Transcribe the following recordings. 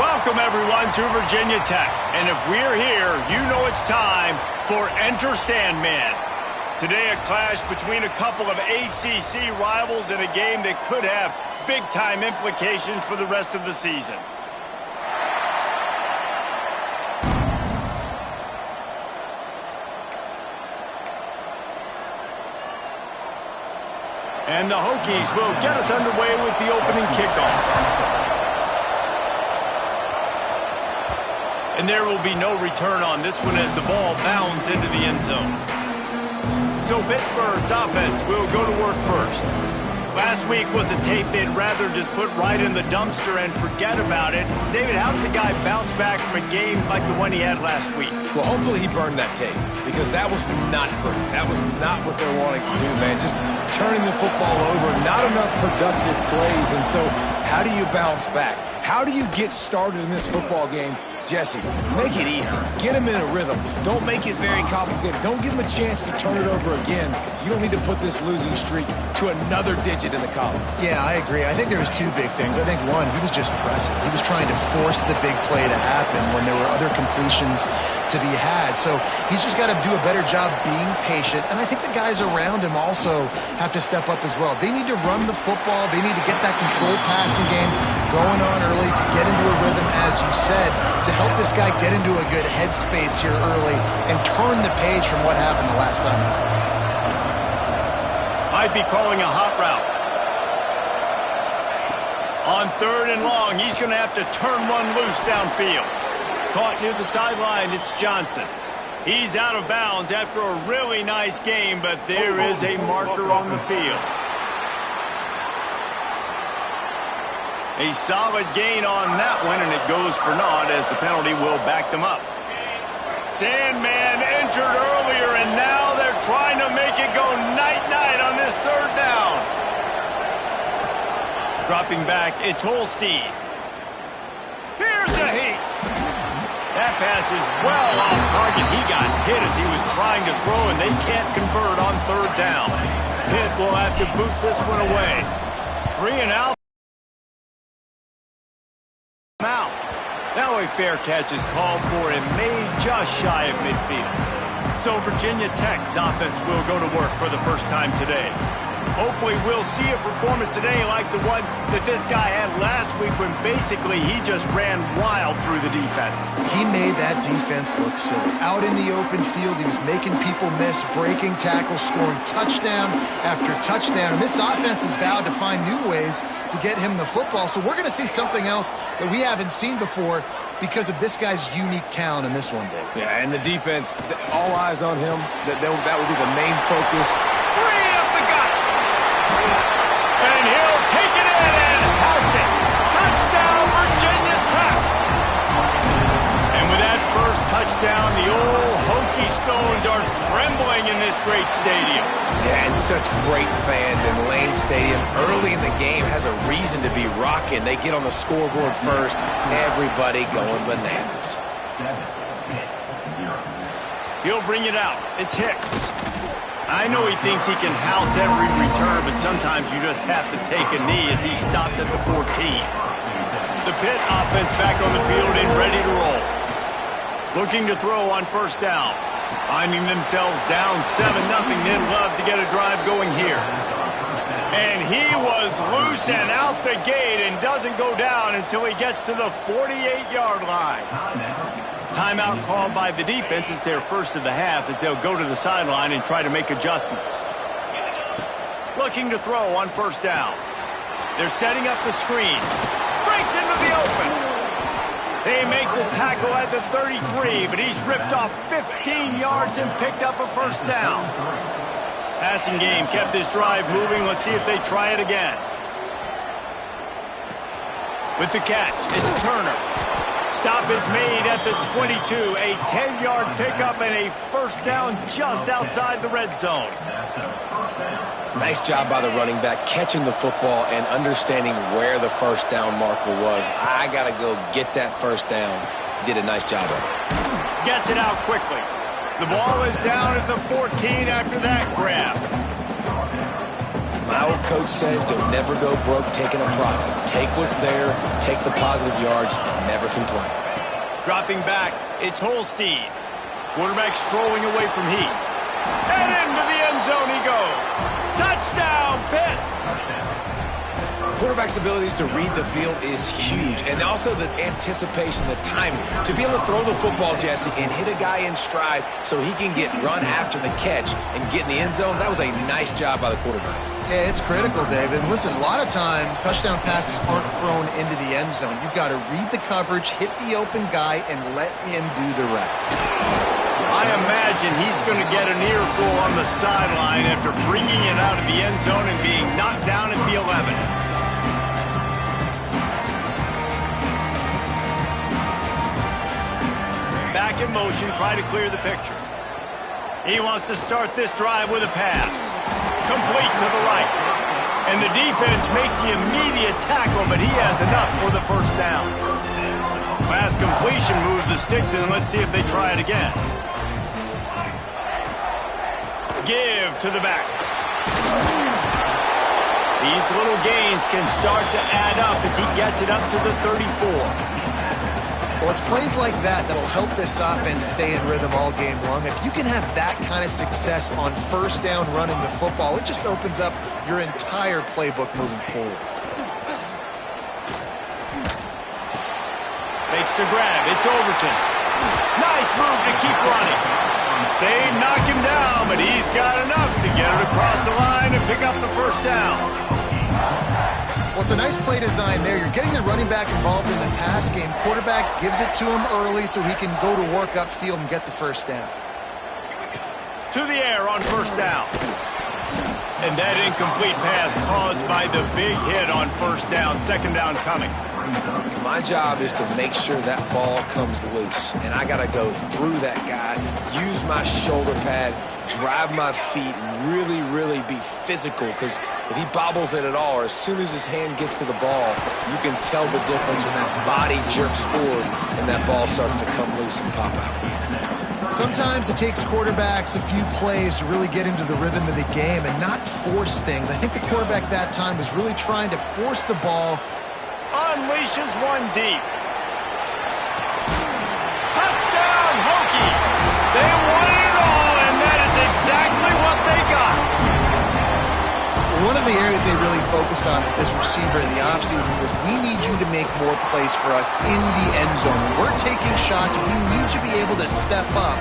Welcome, everyone, to Virginia Tech. And if we're here, you know it's time for Enter Sandman. Today, a clash between a couple of ACC rivals in a game that could have big-time implications for the rest of the season. And the Hokies will get us underway with the opening kickoff. And there will be no return on this one as the ball bounds into the end zone. So Pittsburgh's offense will go to work first. Last week was a tape they'd rather just put right in the dumpster and forget about it. David, how does a guy bounce back from a game like the one he had last week? Well, hopefully he burned that tape, because that was not pretty. That was not what they're wanting to do, man. Just turning the football over, not enough productive plays. And so how do you bounce back? How do you get started in this football game? Jesse, make it easy. Get him in a rhythm. Don't make it very complicated. Don't give him a chance to turn it over again. You don't need to put this losing streak to another digit in the column. Yeah, I agree. I think there was two big things. I think, one, he was just pressing. He was trying to force the big play to happen when there were other completions to be had. So he's just got to do a better job being patient. And I think the guys around him also have to step up as well. They need to run the football. They need to get that controlled passing game going on early to get into a rhythm, as you said, to help this guy get into a good headspace here early and turn the page from what happened the last time. Might be calling a hot route. On 3rd and long, he's going to have to turn one loose downfield. Caught near the sideline, it's Johnson. He's out of bounds after a really nice game, but there is a marker on the field. A solid gain on that one, and it goes for naught as the penalty will back them up. Sandman entered earlier, and now they're trying to make it go night-night on this 3rd down. Dropping back, it's Holstein. Here's a heat. That pass is well off target. He got hit as he was trying to throw, and they can't convert on 3rd down. Pitt will have to boot this one away. 3 and out. Now a fair catch is called for and made just shy of midfield. So Virginia Tech's offense will go to work for the first time today. Hopefully we'll see a performance today like the one that this guy had last week when basically he just ran wild through the defense. He made that defense look silly. Out in the open field, he was making people miss, breaking tackles, scoring touchdown after touchdown. And this offense has vowed to find new ways to get him the football. So we're going to see something else that we haven't seen before because of this guy's unique talent in this one, Dave. Yeah, and the defense, all eyes on him. That will be the main focus. Free up the gut. And he'll take it in and house it. Touchdown, Virginia Tech. And with that first touchdown, the old Hokie Stones are trembling in this great stadium. Yeah, and such great fans in Lane Stadium. Early in the game has a reason to be rocking. They get on the scoreboard first. Everybody going bananas. 7-0. He'll bring it out. It's Hicks. I know he thinks he can house every return, but sometimes you just have to take a knee as he stopped at the 14. The Pitt offense back on the field and ready to roll. Looking to throw on 1st down. Finding themselves down 7-0. They'd love to get a drive going here. And he was loose and out the gate and doesn't go down until he gets to the 48-yard line. Timeout called by the defense. It's their first of the half as they'll go to the sideline and try to make adjustments. Looking to throw on 1st down. They're setting up the screen. Breaks into the open. They make the tackle at the 33, but he's ripped off 15 yards and picked up a 1st down. Passing game kept this drive moving. Let's see if they try it again. With the catch, it's Turner. Stop is made at the 22. A 10-yard pickup and a 1st down just outside the red zone. Nice job by the running back, catching the football and understanding where the 1st down marker was. I got to go get that 1st down. He did a nice job of it. Gets it out quickly. The ball is down at the 14 after that grab. Now coach said, don't never go broke taking a profit. Take what's there, take the positive yards, and never complain. Dropping back, it's Holstein. Quarterback strolling away from Heat. And into the end zone he goes. Touchdown, Pitt! Quarterback's abilities to read the field is huge, and also the anticipation, the timing. To be able to throw the football, Jesse, and hit a guy in stride so he can get run after the catch and get in the end zone, that was a nice job by the quarterback. Yeah, it's critical, David. And listen, a lot of times touchdown passes aren't thrown into the end zone. You've got to read the coverage, hit the open guy, and let him do the rest. I imagine he's going to get an earful on the sideline after bringing it out of the end zone and being knocked down at the 11. Back in motion, try to clear the picture. He wants to start this drive with a pass. Complete to the right. And the defense makes the immediate tackle, but he has enough for the first down. Pass completion moves the sticks in. Let's see if they try it again. Give to the back. These little gains can start to add up as he gets it up to the 34. Well, it's plays like that that'll help this offense stay in rhythm all game long. If you can have that kind of success on first down running the football, it just opens up your entire playbook moving forward. Makes the grab. It's Overton. Nice move to keep running. They knock him down, but he's got enough to get it across the line and pick up the first down. Well, it's a nice play design there. You're getting the running back involved in the pass game. Quarterback gives it to him early so he can go to work upfield and get the first down. To the air on first down. And that incomplete pass caused by the big hit on first down. Second down coming. My job is to make sure that ball comes loose, and I got to go through that guy, use my shoulder pad, drive my feet, and really be physical, because if he bobbles it at all, or as soon as his hand gets to the ball, you can tell the difference when that body jerks forward and that ball starts to come loose and pop out. Sometimes it takes quarterbacks a few plays to really get into the rhythm of the game and not force things. I think the quarterback that time was really trying to force the ball. Unleashes one deep. Touchdown, Hokies! They wanted it all, and that is exactly what they got. One of the areas they really focused on with this receiver in the offseason was, we need you to make more plays for us in the end zone. When we're taking shots, we need you to be able to step up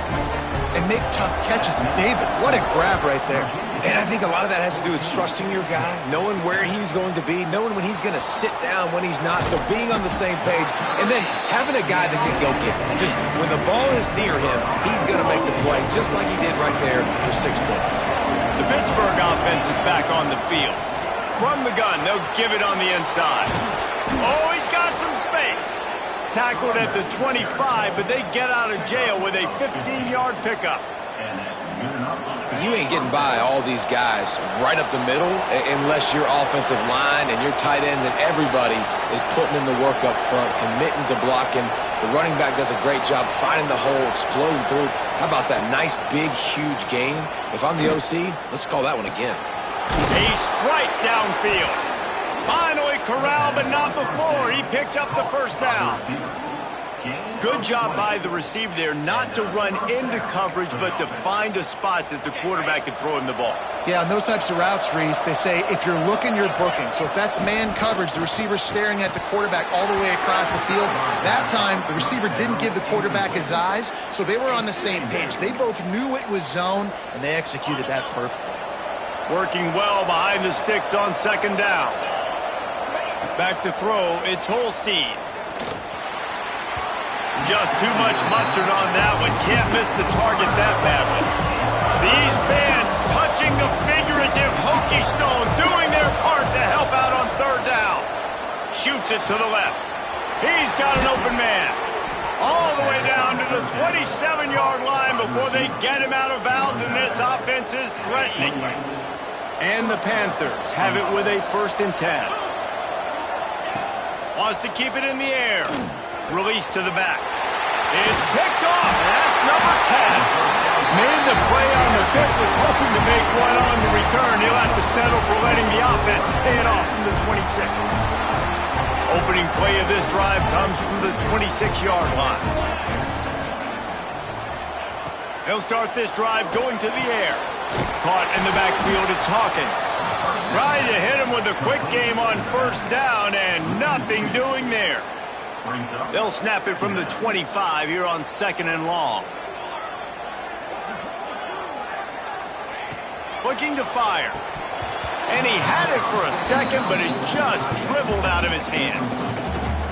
and make tough catches. And David, what a grab right there. And I think a lot of that has to do with trusting your guy, knowing where he's going to be, knowing when he's going to sit down, when he's not. So being on the same page, and then having a guy that can go get it. Just when the ball is near him, he's going to make the play, just like he did right there for 6 points. The Pittsburgh offense is back on the field. From the gun, they'll give it on the inside. Oh, he's got some space. Tackled at the 25, but they get out of jail with a 15-yard pickup. You ain't getting by all these guys right up the middle unless your offensive line and your tight ends and everybody is putting in the work up front, committing to blocking. The running back does a great job finding the hole, exploding through. How about that nice, big, huge gain? If I'm the OC, let's call that one again. A strike downfield. Finally corralled, but not before. He picked up the first down. Good job by the receiver there not to run into coverage, but to find a spot that the quarterback can throw him the ball. Yeah, on those types of routes, Reese, they say if you're looking, you're booking. So if that's man coverage, the receiver's staring at the quarterback all the way across the field. That time, the receiver didn't give the quarterback his eyes, so they were on the same page. They both knew it was zone, and they executed that perfectly. Working well behind the sticks on second down. Back to throw, it's Holstein. Just too much mustard on that one. Can't miss the target that badly. These fans touching the figurative Hokie stone, doing their part to help out on third down. Shoots it to the left. He's got an open man. All the way down to the 27-yard line before they get him out of bounds, and this offense is threatening. And the Panthers have it with a 1st and 10. Wants to keep it in the air. Release to the back. It's picked off, and that's number 10. Made the play on the Pitt, was hoping to make one on the return. He'll have to settle for letting the offense pay it off from the 26. Opening play of this drive comes from the 26-yard line. He'll start this drive going to the air. Caught in the backfield, it's Hawkins. Trying to hit him with a quick game on first down, and nothing doing there. They'll snap it from the 25 here on 2nd and long. Looking to fire. And he had it for a second, but it just dribbled out of his hands.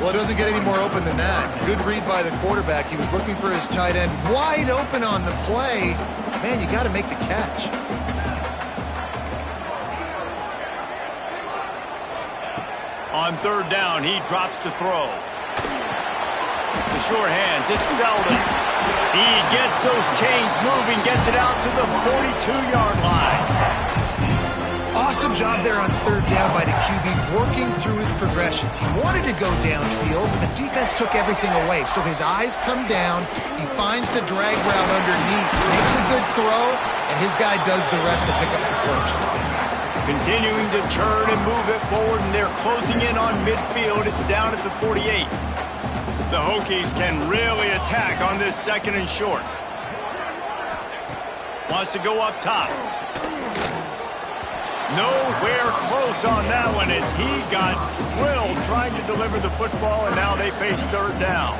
Well, it doesn't get any more open than that. Good read by the quarterback. He was looking for his tight end wide open on the play. Man, you got to make the catch. On 3rd down, he drops to throw. The short hands, it's Selden. He gets those chains moving, gets it out to the 42-yard line. Awesome job there on 3rd down by the QB, working through his progressions. He wanted to go downfield, but the defense took everything away. So his eyes come down, he finds the drag route underneath, makes a good throw, and his guy does the rest to pick up the first. Continuing to turn and move it forward, and they're closing in on midfield. It's down at the 48. The Hokies can really attack on this 2nd and short. Wants to go up top. Nowhere close on that one as he got drilled trying to deliver the football, and now they face 3rd down.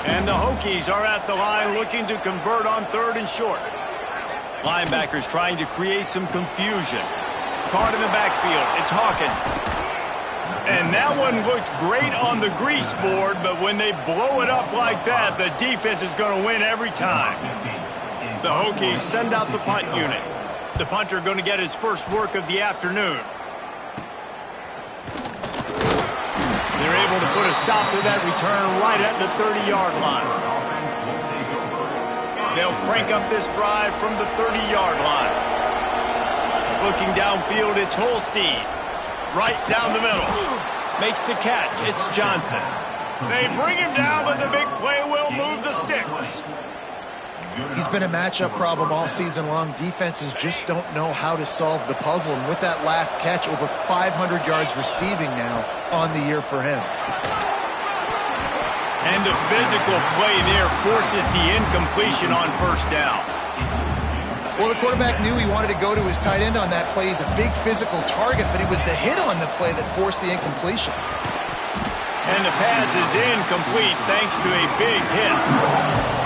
And the Hokies are at the line looking to convert on 3rd and short. Linebackers trying to create some confusion. Caught in the backfield, it's Hawkins. And that one looked great on the grease board, but when they blow it up like that, the defense is going to win every time. The Hokies send out the punt unit. The punter going to get his first work of the afternoon. They're able to put a stop to that return right at the 30-yard line. They'll crank up this drive from the 30-yard line. Looking downfield, it's Holstein. Right down the middle. Makes the catch. It's Johnson. They bring him down, but the big play will move the sticks. He's been a matchup problem all season long. Defenses just don't know how to solve the puzzle. And with that last catch, over 500 yards receiving now on the year for him. And the physical play there forces the incompletion on 1st down. Well, the quarterback knew he wanted to go to his tight end on that play. He's a big physical target, but it was the hit on the play that forced the incompletion. And the pass is incomplete thanks to a big hit.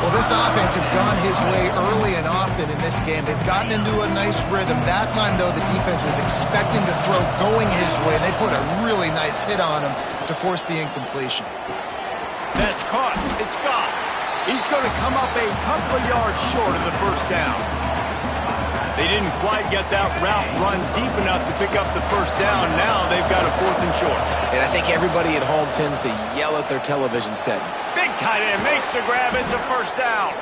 Well, this offense has gone his way early and often in this game. They've gotten into a nice rhythm. That time, though, the defense was expecting the throw going his way, and they put a really nice hit on him to force the incompletion. That's caught. It's gone. He's going to come up a couple of yards short of the 1st down. They didn't quite get that route run deep enough to pick up the 1st down. Now they've got a 4th and short. And I think everybody at home tends to yell at their television set. Big tight end makes the grab. It's a 1st down.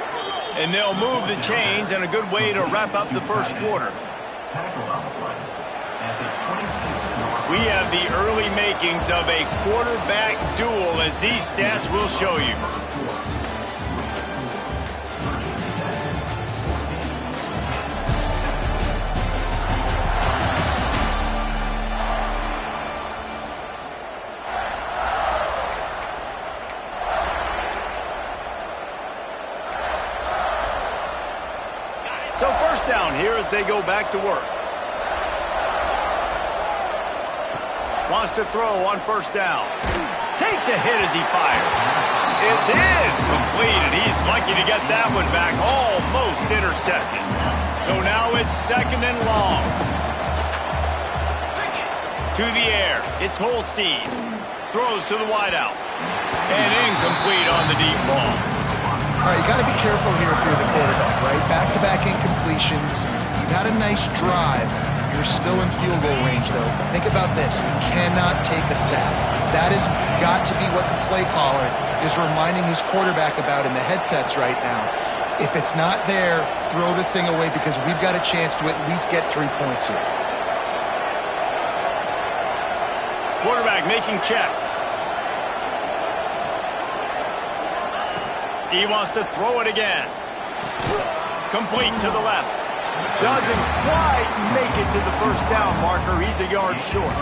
And they'll move the chains, and a good way to wrap up the 1st quarter. We have the early makings of a quarterback duel, as these stats will show you. So 1st down here as they go back to work. Wants to throw on 1st down. Takes a hit as he fires. It's incomplete, and he's lucky to get that one back. Almost intercepted. So now it's 2nd and long. To the air. It's Holstein. Throws to the wideout. And incomplete on the deep ball. All right, you got to be careful here if you're the quarterback, right? Back-to-back incompletions. You've had a nice drive. You're still in field goal range, though. Think about this. You cannot take a sack. That has got to be what the play caller is reminding his quarterback about in the headsets right now. If it's not there, throw this thing away because we've got a chance to at least get 3 points here. Quarterback making checks. He wants to throw it again. Complete to the left. Doesn't quite make it to the first down marker. He's a yard short.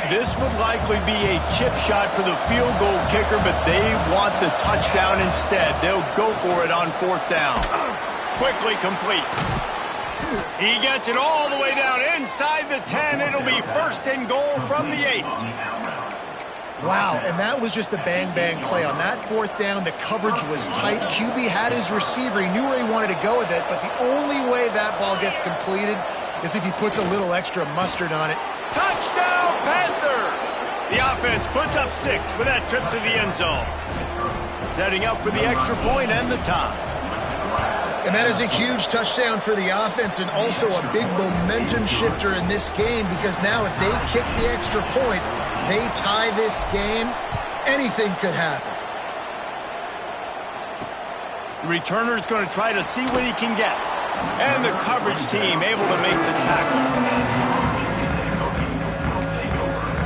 This would likely be a chip shot for the field goal kicker, but they want the touchdown instead. They'll go for it on fourth down. Quickly complete. He gets it all the way down inside the 10. It'll be first and goal from the 8. Wow, and that was just a bang-bang play. On that fourth down, the coverage was tight. QB had his receiver. He knew where he wanted to go with it, but the only way that ball gets completed is if he puts a little extra mustard on it. Touchdown, Panthers! The offense puts up 6 with that trip to the end zone. Setting up for the extra point and the tie. And that is a huge touchdown for the offense and also a big momentum shifter in this game, because now if they kick the extra point, they tie this game, anything could happen. The returner's going to try to see what he can get. And the coverage team able to make the tackle.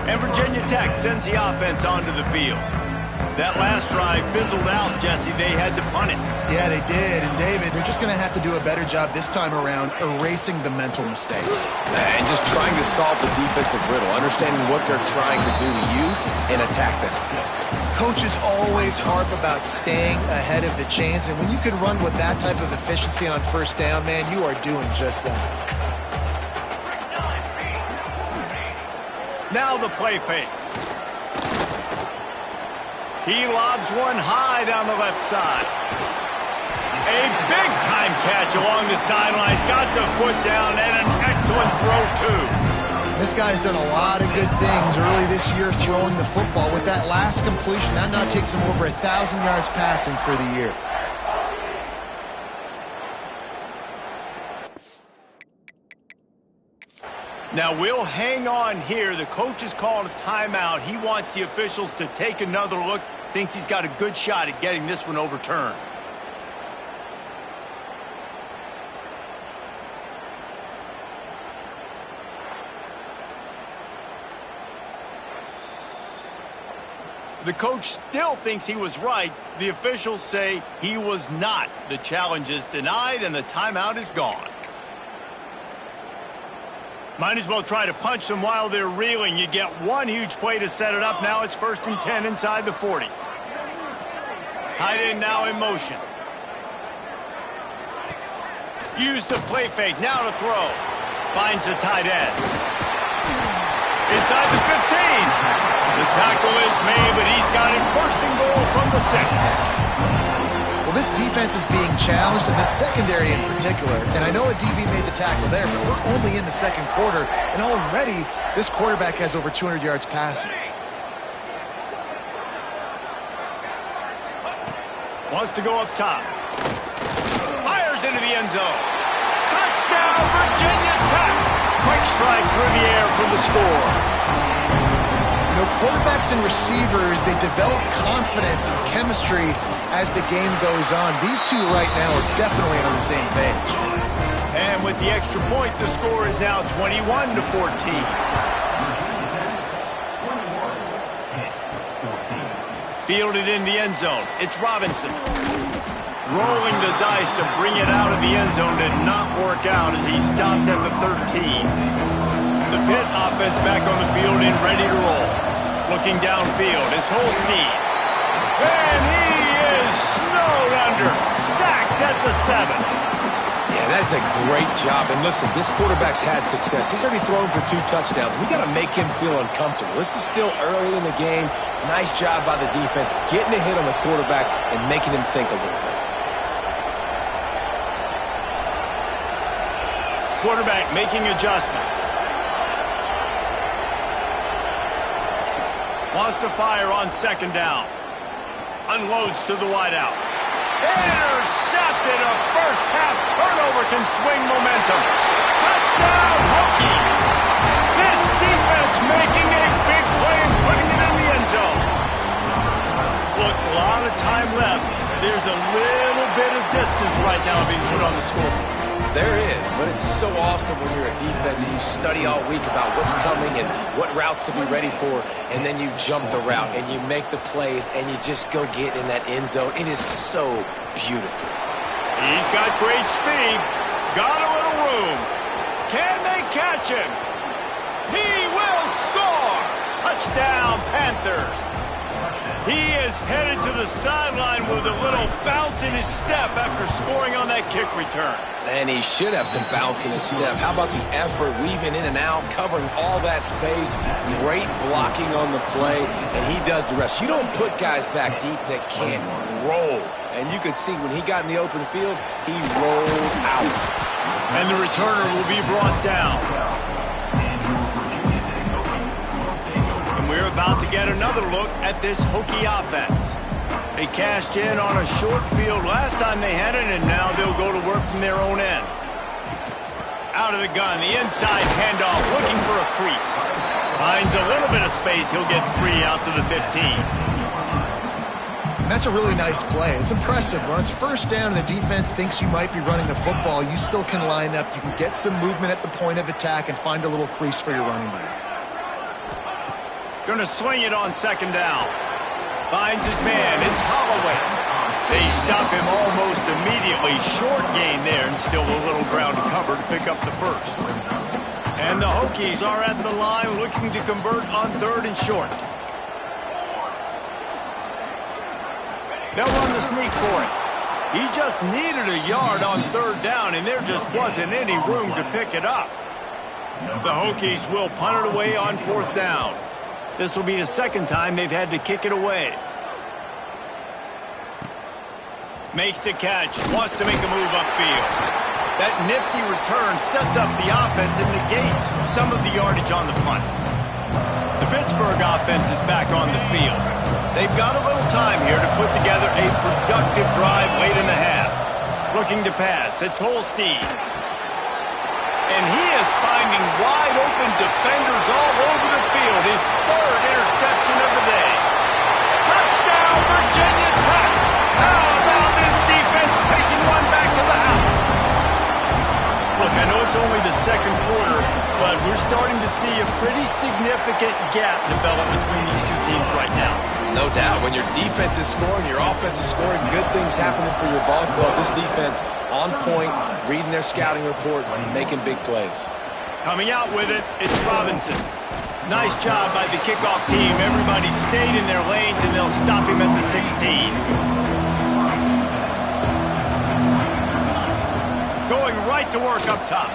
And Virginia Tech sends the offense onto the field. That last drive fizzled out, Jesse. They had to punt it. Yeah, they did. And, David, they're just going to have to do a better job this time around erasing the mental mistakes. And just trying to solve the defensive riddle, understanding what they're trying to do to you and attack them. Coaches always harp about staying ahead of the chains, and when you can run with that type of efficiency on first down, man, you are doing just that. Now the play fake. He lobs one high down the left side. A big-time catch along the sidelines. Got the foot down and an excellent throw, too. This guy's done a lot of good things early this year throwing the football. With that last completion, that now takes him over 1,000 yards passing for the year. Now we'll hang on here. The coach has called a timeout. He wants the officials to take another look. Thinks he's got a good shot at getting this one overturned. The coach still thinks he was right. The officials say he was not. The challenge is denied and the timeout is gone. Might as well try to punch them while they're reeling. You get one huge play to set it up. Now it's 1st and 10 inside the 40. Tight end now in motion. Use the play fake. Now to throw. Finds the tight end. Inside the 15. The tackle is made, but he's got it 1st and goal from the 6. Well, this defense is being challenged, and the secondary in particular. And I know a DB made the tackle there, but we're only in the second quarter, and already this quarterback has over 200 yards passing. Wants to go up top. Fires into the end zone. Touchdown, Virginia Tech. Quick strike through the air for the score. You know, quarterbacks and receivers, they develop confidence and chemistry as the game goes on. These two right now are definitely on the same page. And with the extra point, the score is now 21-14. Fielded in the end zone. It's Robinson. Rolling the dice to bring it out of the end zone did not work out as he stopped at the 13. The Pitt offense back on the field and ready to roll. Looking downfield, it's Holstein. And he is snowed under. Sacked at the 7. Yeah, that's a great job. And listen, this quarterback's had success. He's already thrown for 2 touchdowns. We got to make him feel uncomfortable. This is still early in the game. Nice job by the defense, getting a hit on the quarterback and making him think a little bit. Quarterback making adjustments. Wants to fire on 2nd down. Unloads to the wideout. Intercepted. A first-half turnover can swing momentum. Touchdown, Hokies. This defense making a big play and putting it in the end zone. Look, a lot of time left. There's a little bit of distance right now being put on the scoreboard. There is, but it's so awesome when you're a defense and you study all week about what's coming and what routes to be ready for, and then you jump the route and you make the plays and you just go get in that end zone. It is so beautiful. He's got great speed. Got a little room. Can they catch him? He will score! Touchdown, Panthers. He is headed to the sideline with a little bounce in his step after scoring on that kick return. And he should have some bounce in his step. How about the effort, weaving in and out, covering all that space, great blocking on the play, and he does the rest. You don't put guys back deep that can't roll. And you could see when he got in the open field, he rolled out. And the returner will be brought down. And we're about to get another look at this Hokie offense. They cashed in on a short field last time they had it, and now they'll go to work from their own end. Out of the gun, the inside handoff, looking for a crease. Finds a little bit of space. He'll get 3 out to the 15. And that's a really nice play. It's impressive. When it's first down and the defense thinks you might be running the football, you still can line up. You can get some movement at the point of attack and find a little crease for your running back. Going to swing it on second down. Finds his man. It's Holloway. They stop him almost immediately. Short gain there, and still a little ground to cover to pick up the first. And the Hokies are at the line looking to convert on 3rd and short. They'll run the sneak for it. He just needed a yard on 3rd down, and there just wasn't any room to pick it up. The Hokies will punt it away on 4th down. This will be the second time they've had to kick it away. Makes the catch. Wants to make a move upfield. That nifty return sets up the offense and negates some of the yardage on the punt. The Pittsburgh offense is back on the field. They've got a little time here to put together a productive drive late in the half. Looking to pass. It's Holstein. And he is finding wide-open defenders all over the field. His 3rd interception of the day. Touchdown, Virginia Tech! How about this defense taking one back to the house? Look, I know it's only the 2nd quarter, but we're starting to see a pretty significant gap develop between these two teams right now. No doubt. When your defense is scoring, your offense is scoring, good things happening for your ball club. This defense on point, reading their scouting report, making big plays. Coming out with it, it's Robinson. Nice job by the kickoff team. Everybody stayed in their lanes, and they'll stop him at the 16. Going right to work up top.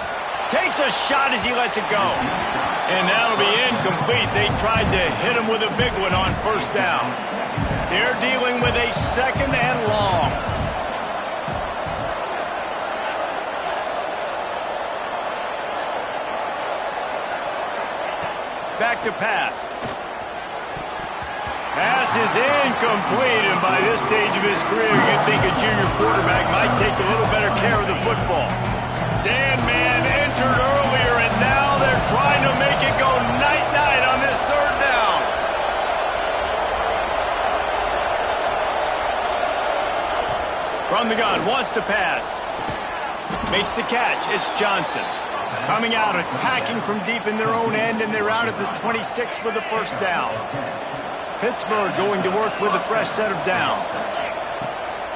Takes a shot as he lets it go. And that'll be incomplete. They tried to hit him with a big one on 1st down. They're dealing with a 2nd and long. Back to pass. Pass is incomplete, and by this stage of his career, you'd think a junior quarterback might take a little better care of the football. Sandman entered earlier, and now they're trying to make it go night-night on this 3rd down. From the gun, wants to pass. Makes the catch. It's Johnson. Coming out, attacking from deep in their own end, and they're out at the 26 with the 1st down. Pittsburgh going to work with a fresh set of downs.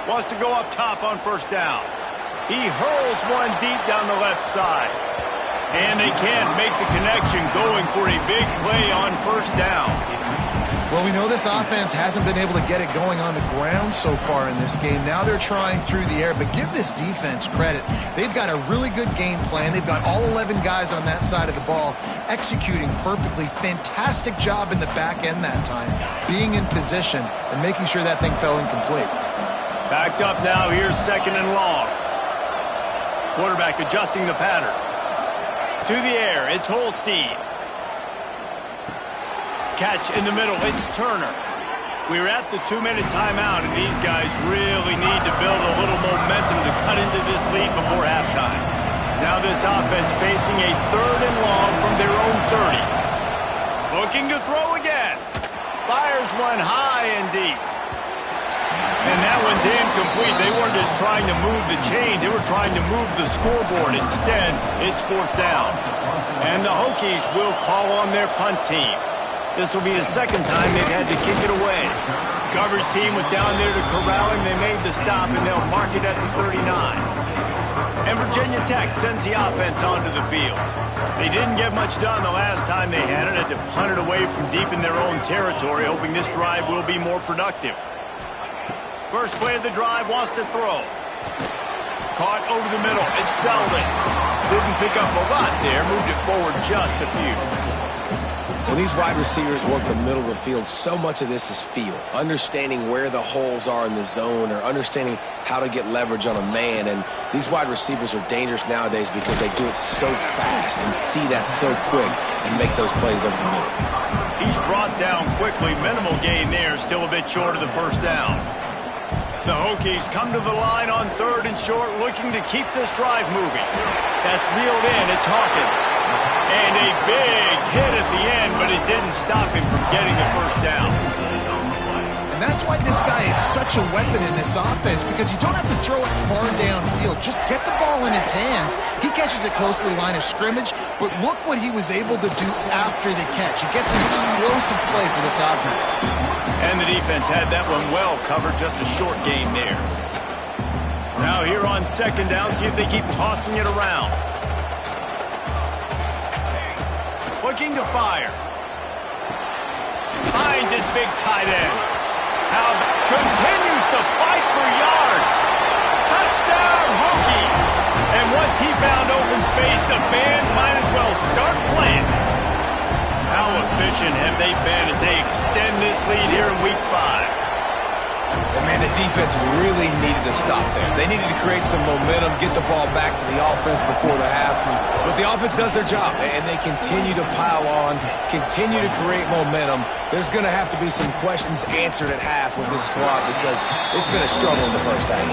Wants to go up top on 1st down. He hurls one deep down the left side. And they can't make the connection, going for a big play on 1st down. Well, we know this offense hasn't been able to get it going on the ground so far in this game. Now they're trying through the air, but give this defense credit. They've got a really good game plan. They've got all 11 guys on that side of the ball executing perfectly. Fantastic job in the back end that time, being in position and making sure that thing fell incomplete. Backed up now. Here's 2nd and long. Quarterback adjusting the pattern. To the air, it's Holstein. Catch in the middle, it's Turner. We're at the 2-minute timeout, and these guys really need to build a little momentum to cut into this lead before halftime. Now this offense facing a 3rd and long from their own 30. Looking to throw again. Fires one high and deep. And that one's incomplete. They weren't just trying to move the chain. They were trying to move the scoreboard. Instead, it's 4th down. And the Hokies will call on their punt team. This will be the second time they've had to kick it away. The coverage team was down there to corral him. They made the stop, and they'll mark it at the 39. And Virginia Tech sends the offense onto the field. They didn't get much done the last time they had it. Had to punt it away from deep in their own territory, hoping this drive will be more productive. First play of the drive, wants to throw. Caught over the middle. It's Selden. Didn't pick up a lot there. Moved it forward just a few. When these wide receivers work the middle of the field, so much of this is feel. Understanding where the holes are in the zone or understanding how to get leverage on a man. And these wide receivers are dangerous nowadays because they do it so fast and see that so quick and make those plays over the middle. He's brought down quickly. Minimal gain there. Still a bit short of the first down. The Hokies come to the line on 3rd and short, looking to keep this drive moving. That's reeled in. It's Hawkins. And a big hit at the end, but it didn't stop him from getting the first down. And that's why this guy is such a weapon in this offense, because you don't have to throw it far downfield. Just get the ball in his hands. He catches it close to the line of scrimmage, but look what he was able to do after the catch. He gets an explosive play for this offense. And the defense had that one well covered, just a short gain there. Now here on 2nd down, see if they keep tossing it around. Looking to fire. Finds his big tight end. How continues to fight for yards. Touchdown, Hokies. And once he found open space, the band might as well start playing. How efficient have they been as they extend this lead here in Week 5? And man, the defense really needed to stop there. They needed to create some momentum, get the ball back to the offense before the half. But the offense does their job, and they continue to pile on, continue to create momentum. There's going to have to be some questions answered at half with this squad because it's been a struggle in the first half.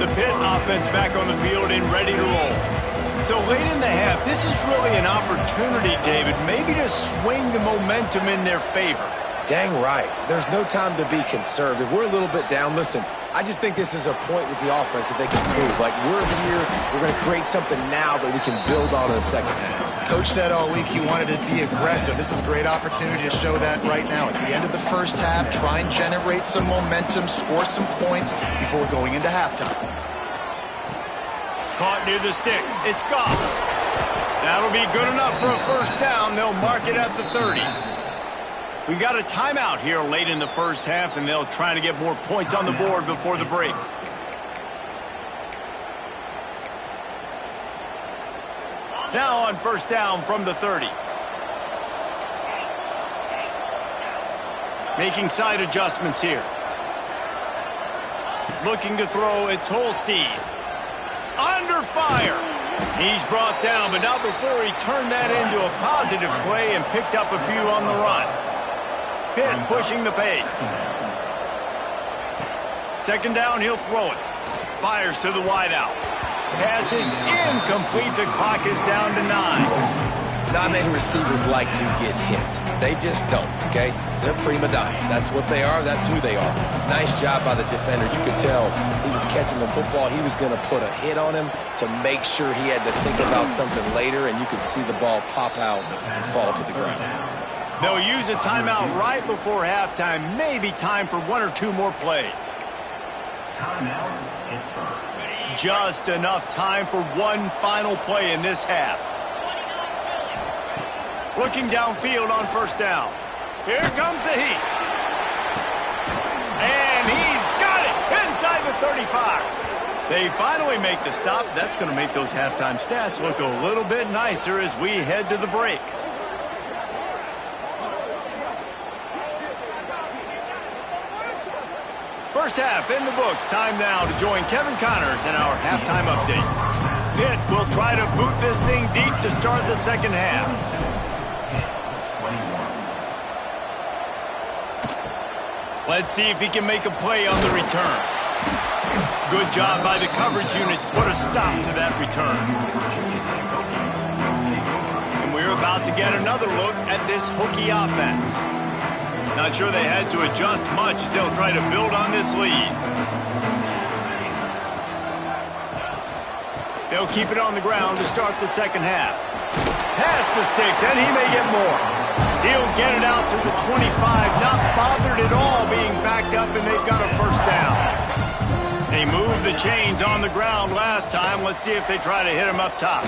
The Pitt offense back on the field and ready to roll. So late in the half, this is really an opportunity, David, maybe to swing the momentum in their favor. Dang right. There's no time to be conservative. We're a little bit down. Listen, I just think this is a point with the offense that they can prove. Like, we're here, we're going to create something now that we can build on in the second half. Coach said all week he wanted to be aggressive. This is a great opportunity to show that right now. At the end of the first half, try and generate some momentum, score some points before going into halftime. Caught near the sticks. It's gone. That'll be good enough for a first down. They'll mark it at the 30. We got a timeout here late in the first half, and they'll try to get more points on the board before the break. Now on first down from the 30. Making side adjustments here. Looking to throw, it's Holstein. Under fire. He's brought down, but not before he turned that into a positive play and picked up a few on the run. Pitt pushing the pace. Second down, he'll throw it. Fires to the wideout. Pass is incomplete. The clock is down to 9. Non-name receivers like to get hit. They just don't, okay? They're prima donnas. That's what they are. That's who they are. Nice job by the defender. You could tell he was catching the football. He was going to put a hit on him to make sure he had to think about something later, and you could see the ball pop out and fall to the ground. They'll use a timeout right before halftime. Maybe time for 1 or 2 more plays. Just enough time for one final play in this half. Looking downfield on first down. Here comes the heat. And he's got it inside the 35. They finally make the stop. That's going to make those halftime stats look a little bit nicer as we head to the break. First half in the books. Time now to join Kevin Connors in our halftime update. Pitt will try to boot this thing deep to start the second half. Let's see if he can make a play on the return. Good job by the coverage unit to put a stop to that return. And we're about to get another look at this Hokie offense. Not sure they had to adjust much as they'll try to build on this lead. They'll keep it on the ground to start the second half. Pass the sticks, and he may get more. He'll get it out to the 25, not bothered at all being backed up, and they've got a first down. They moved the chains on the ground last time. Let's see if they try to hit him up top.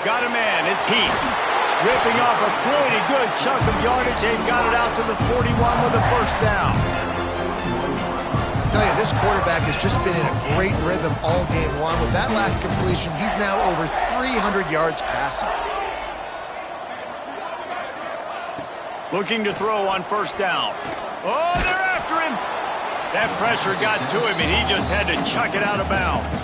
Got a man. It's Heath. Ripping off a pretty good chunk of yardage. They've got it out to the 41 with a first down. I tell you, this quarterback has just been in a great rhythm all game long. With that last completion, he's now over 300 yards passing. Looking to throw on first down. Oh, they're after him. That pressure got to him, and he just had to chuck it out of bounds.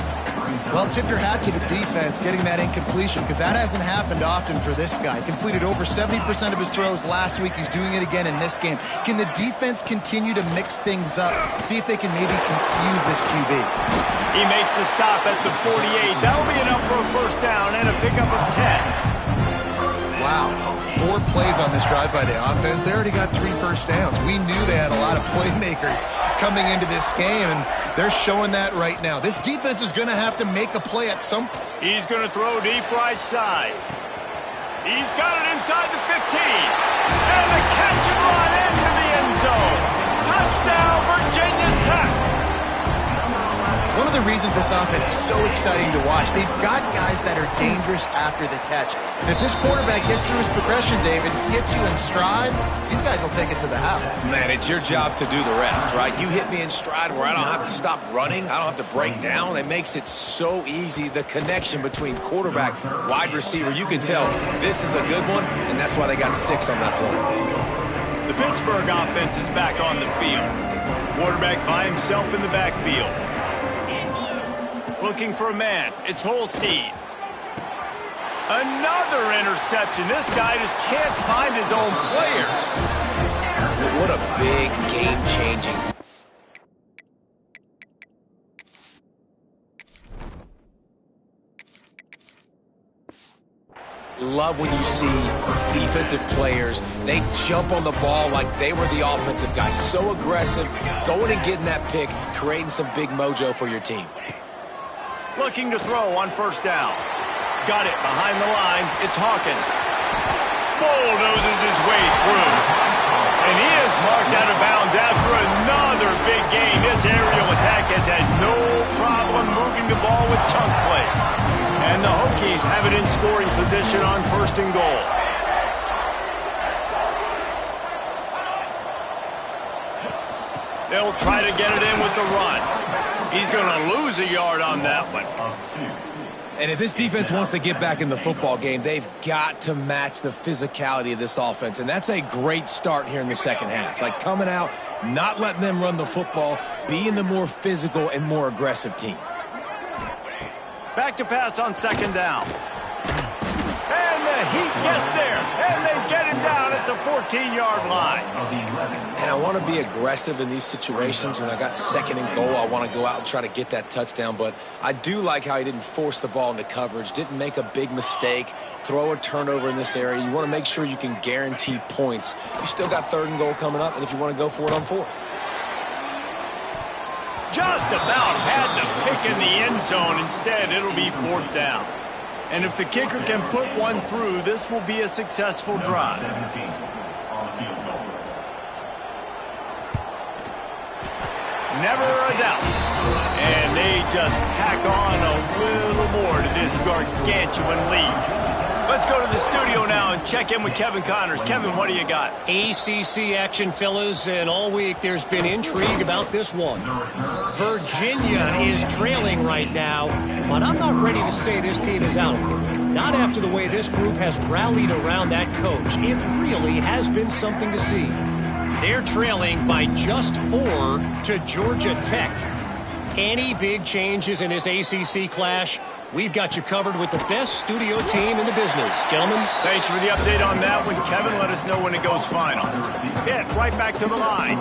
Well, tip your hat to the defense getting that incompletion, because that hasn't happened often for this guy. Completed over 70% of his throws last week. He's doing it again in this game. Can the defense continue to mix things up? See if they can maybe confuse this QB. He makes the stop at the 48. That'll be enough for a first down and a pickup of 10. Wow, 4 plays on this drive by the offense. They already got 3 first downs. We knew they had a lot of playmakers coming into this game, and they're showing that right now. This defense is going to have to make a play at some point. He's going to throw deep right side. He's got it inside the 15. And the catch and run into the end zone. Touchdown, Virginia Tech. One of the reasons this offense is so exciting to watch, they've got guys that are dangerous after the catch. And if this quarterback gets through his progression, David, hits you in stride, these guys will take it to the house. Man, it's your job to do the rest, right? You hit me in stride where I don't have to stop running. I don't have to break down. It makes it so easy. The connection between quarterback, wide receiver, you can tell this is a good one, and that's why they got 6 on that play. The Pittsburgh offense is back on the field. Quarterback by himself in the backfield. Looking for a man. It's Holstein. Another interception. This guy just can't find his own players. What a big game-changing. Love when you see defensive players, they jump on the ball like they were the offensive guy. So aggressive, going and getting that pick, creating some big mojo for your team. Looking to throw on first down. Got it behind the line. It's Hawkins. Bulldozes his way through. And he is marked out of bounds after another big gain. This aerial attack has had no problem moving the ball with chunk plays. And the Hokies have it in scoring position on first and goal. They'll try to get it in with the run. He's going to lose a yard on that one. And if this defense wants to get back in the football game, they've got to match the physicality of this offense. And that's a great start here in the second half. Like coming out, not letting them run the football, being the more physical and more aggressive team. Back to pass on second down. And the Heat gets there. And they get him down at the 14-yard line. And I want to be aggressive in these situations. When I got second and goal, I want to go out and try to get that touchdown. But I do like how he didn't force the ball into coverage, didn't make a big mistake, throw a turnover in this area. You want to make sure you can guarantee points. You still got third and goal coming up, and if you want to go for it on fourth. Just about had the pick in the end zone. Instead, it'll be fourth down. And if the kicker can put one through, this will be a successful drive. Never a doubt. And they just tack on a little more to this gargantuan lead. Let's go to the studio now and check in with Kevin Connors. Kevin, what do you got? ACC action, fellas, and all week there's been intrigue about this one. Virginia is trailing right now, but I'm not ready to say this team is out of it. Not after the way this group has rallied around that coach. It really has been something to see. They're trailing by just 4 to Georgia Tech. Any big changes in this ACC clash? We've got you covered with the best studio team in the business. Gentlemen. Thanks for the update on that one, Kevin. Let us know when it goes final. Pitt right back to the line.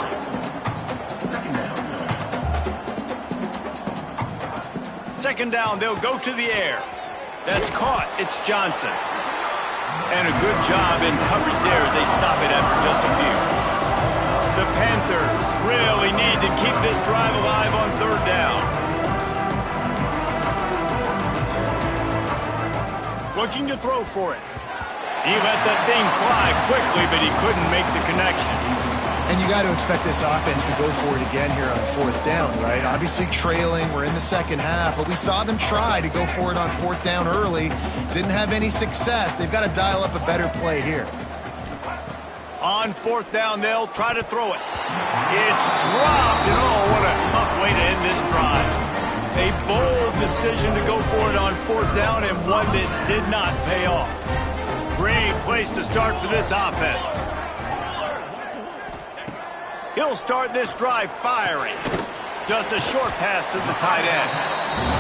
Second down, they'll go to the air. That's caught. It's Johnson. And a good job in coverage there as they stop it after just a few. The Panthers really need to keep this drive alive on third down. Looking to throw for it. He let that thing fly quickly, but he couldn't make the connection. And you got to expect this offense to go for it again here on fourth down, right? Obviously trailing, we're in the second half, but we saw them try to go for it on fourth down early. Didn't have any success. They've got to dial up a better play here. On fourth down, they'll try to throw it. It's dropped, and oh, what a tough way to end this drive. A bold decision to go for it on fourth down, and one that did not pay off. Great place to start for this offense. He'll start this drive firing. Just a short pass to the tight end.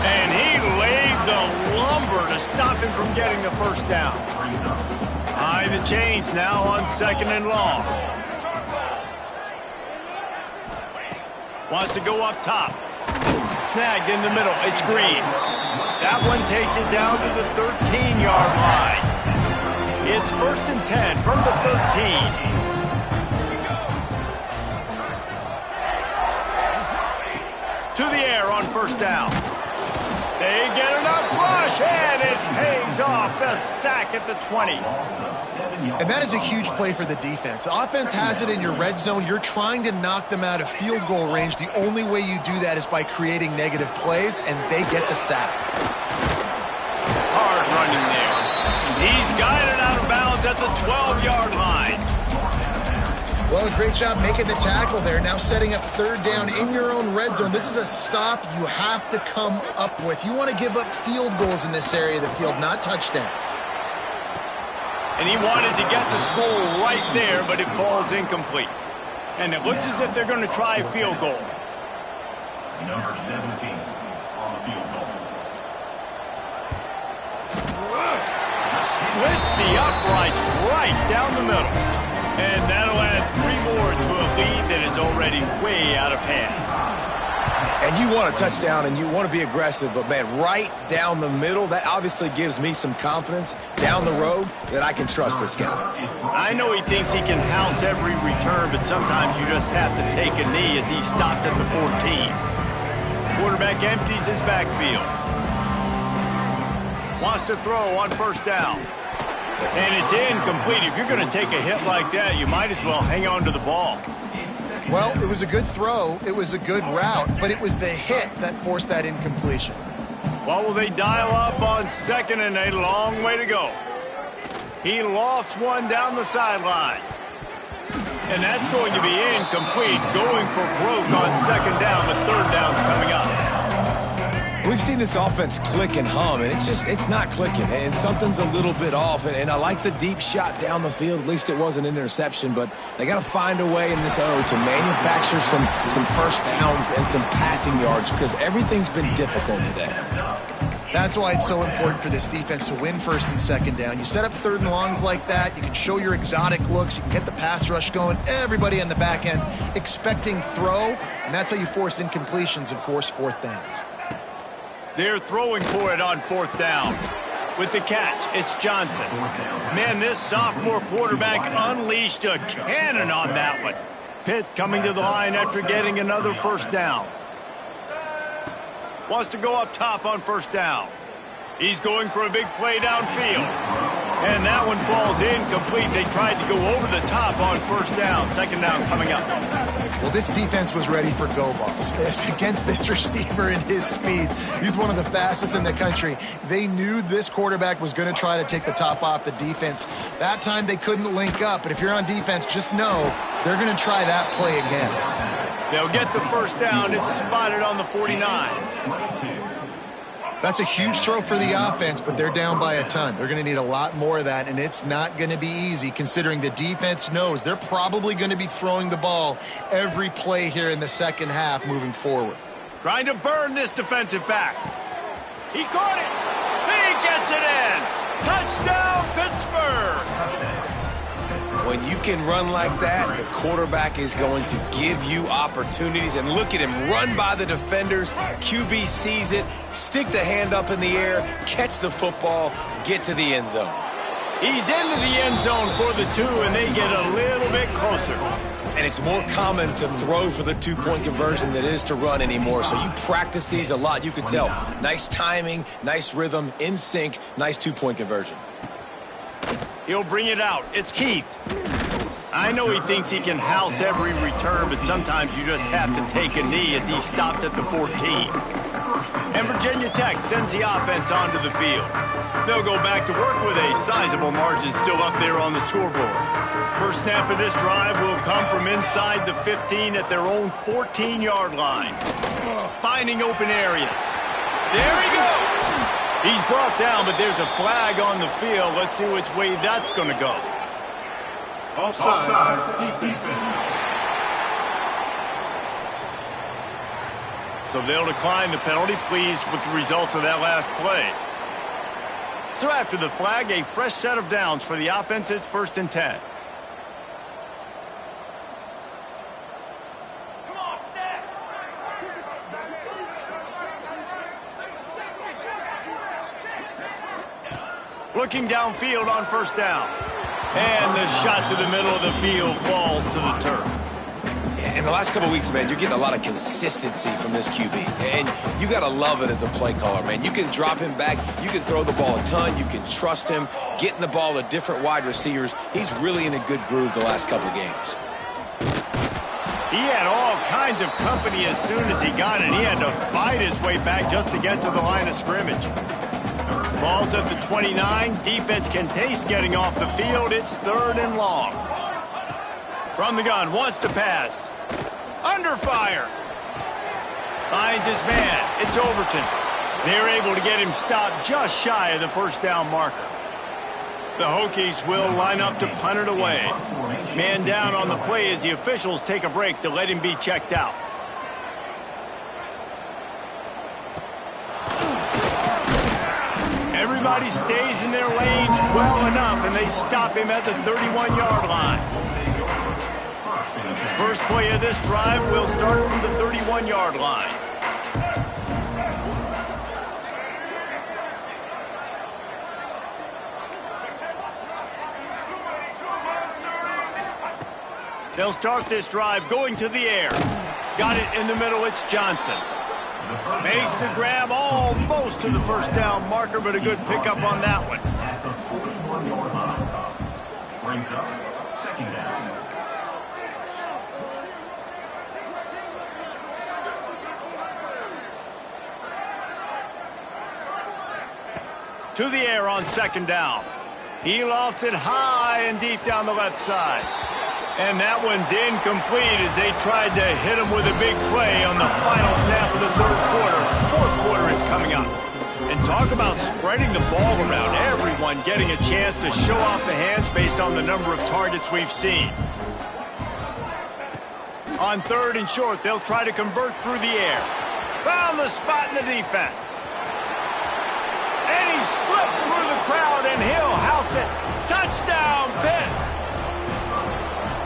And he laid the lumber to stop him from getting the first down. High the chains now on second and long. Wants to go up top. Snagged in the middle. It's Green. That one takes it down to the 13-yard line. It's 1st and 10 from the 13. To the air on first down. They get enough rush, and it pays off. The sack at the 20. And that is a huge play for the defense. Offense has it in your red zone. You're trying to knock them out of field goal range. The only way you do that is by creating negative plays, and they get the sack. Hard running there. He's guided out of bounds at the 12-yard line. Well, a great job making the tackle there. Now setting up third down in your own red zone. This is a stop you have to come up with. You want to give up field goals in this area of the field, not touchdowns. And he wanted to get the score right there, but it falls incomplete. And it looks as if they're going to try a field goal. Number 17 on the field goal. Splits the uprights right down the middle. And that'll add 3 more to a lead that is already way out of hand. And you want a touchdown and you want to be aggressive, but, man, right down the middle, that obviously gives me some confidence down the road that I can trust this guy. I know he thinks he can house every return, but sometimes you just have to take a knee as he stopped at the 14. Quarterback empties his backfield. Wants to throw on first down. And it's incomplete. If you're going to take a hit like that, you might as well hang on to the ball. Well, it was a good throw. It was a good route, but it was the hit that forced that incompletion. Well, will they dial up on second and a long way to go? He lofts one down the sideline. And that's going to be incomplete. Going for broke on second down, but third down's coming up. We've seen this offense click and hum, and it's not clicking, and something's a little bit off. And I like the deep shot down the field. At least it was an interception, but they got to find a way in this O to manufacture some first downs and some passing yards because everything's been difficult today. That's why it's so important for this defense to win first and second down. You set up third and longs like that, you can show your exotic looks, you can get the pass rush going, everybody on the back end expecting throw, and that's how you force incompletions and force fourth downs. They're throwing for it on fourth down. With the catch, it's Johnson. Man, this sophomore quarterback unleashed a cannon on that one. Pitt coming to the line after getting another first down. Wants to go up top on first down. He's going for a big play downfield. And that one falls incomplete. They tried to go over the top on first down. Second down coming up. Well, this defense was ready for go balls. Against this receiver and his speed, he's one of the fastest in the country. They knew this quarterback was going to try to take the top off the defense. That time they couldn't link up, but if you're on defense, just know they're going to try that play again. They'll get the first down. It's spotted on the 49. That's a huge throw for the offense, but they're down by a ton. They're going to need a lot more of that, and it's not going to be easy considering the defense knows they're probably going to be throwing the ball every play here in the second half moving forward. Trying to burn this defensive back. He caught it. He gets it in. Touchdown, Pittsburgh. When you can run like that, the quarterback is going to give you opportunities. And look at him run by the defenders. QB sees it, stick the hand up in the air, catch the football, get to the end zone. He's into the end zone for the 2, and they get a little bit closer. And it's more common to throw for the 2-point conversion than it is to run anymore. So you practice these a lot. You can tell. Nice timing, nice rhythm, in sync, nice 2-point conversion. He'll bring it out. It's Keith. I know he thinks he can house every return, but sometimes you just have to take a knee as he stopped at the 14. And Virginia Tech sends the offense onto the field. They'll go back to work with a sizable margin still up there on the scoreboard. First snap of this drive will come from inside the 15 at their own 14-yard line. Finding open areas. There he goes. He's brought down, but there's a flag on the field. Let's see which way that's going to go. Offside, defense. So they'll decline the penalty, pleased with the results of that last play. So after the flag, a fresh set of downs for the offense. It's 1st and 10. Looking downfield on 1st down. And the shot to the middle of the field falls to the turf. In the last couple of weeks, man, you're getting a lot of consistency from this QB. And you got to love it as a play caller, man. You can drop him back. You can throw the ball a ton. You can trust him, getting the ball to different wide receivers. He's really in a good groove the last couple of games. He had all kinds of company as soon as he got it. He had to fight his way back just to get to the line of scrimmage. Ball's at the 29. Defense can taste getting off the field. It's 3rd and long. From the gun, wants to pass. Under fire. Finds his man. It's Overton. They're able to get him stopped just shy of the 1st down marker. The Hokies will line up to punt it away. Man down on the play as the officials take a break to let him be checked out. Everybody stays in their lanes well enough, and they stop him at the 31-yard line. First play of this drive will start from the 31-yard line. They'll start this drive going to the air. Got it in the middle. It's Johnson. Makes the grab almost to the 1st down marker, but a good pickup on that one. At the 41-yard line. Brings up 2nd down. To the air on 2nd down. He lofts it high and deep down the left side. And that one's incomplete as they tried to hit him with a big play on the final snap of the 3rd quarter. 4th quarter is coming up. And talk about spreading the ball around. Everyone getting a chance to show off the hands based on the number of targets we've seen. On 3rd and short, they'll try to convert through the air. Found the spot in the defense. And he slipped through the crowd, and he'll house it. Touchdown, Pitt!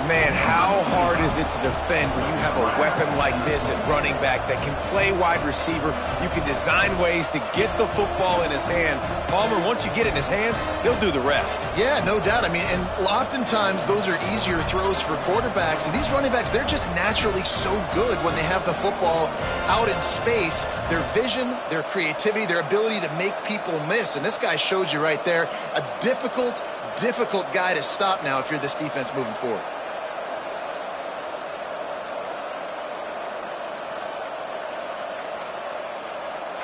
Man, how hard is it to defend when you have a weapon like this at running back that can play wide receiver? You can design ways to get the football in his hand. Palmer, once you get it in his hands, he'll do the rest. Yeah, no doubt. I mean, and oftentimes those are easier throws for quarterbacks. And these running backs, they're just naturally so good when they have the football out in space. Their vision, their creativity, their ability to make people miss. And this guy showed you right there, a difficult guy to stop now if you're this defense moving forward.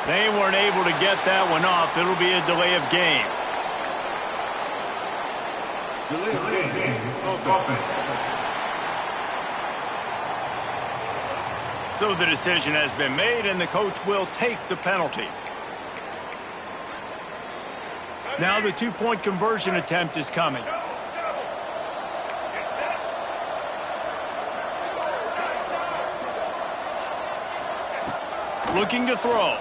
They weren't able to get that one off. It'll be a delay of game. So the decision has been made, and the coach will take the penalty. Now the 2-point conversion attempt is coming. Looking to throw.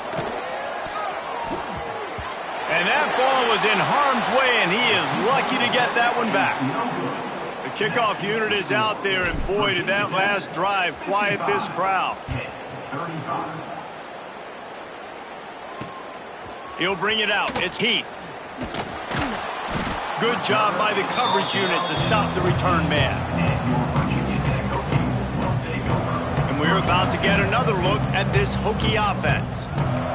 And that ball was in harm's way, and he is lucky to get that one back. The kickoff unit is out there, and boy, did that last drive quiet this crowd. He'll bring it out. It's Heath. good job by the coverage unit to stop the return man. And we're about to get another look at this Hokie offense.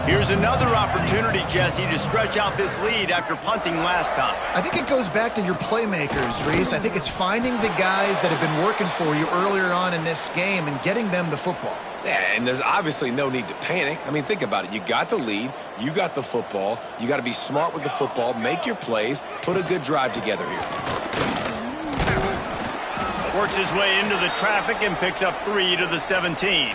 Here's another opportunity, Jesse, to stretch out this lead after punting last time. I think it goes back to your playmakers, Reese. I think it's finding the guys that have been working for you earlier on in this game and getting them the football. Yeah, and there's obviously no need to panic. I mean, think about it. You got the lead. You got the football. You got to be smart with the football, make your plays, put a good drive together here. Works his way into the traffic and picks up 3 to the 17.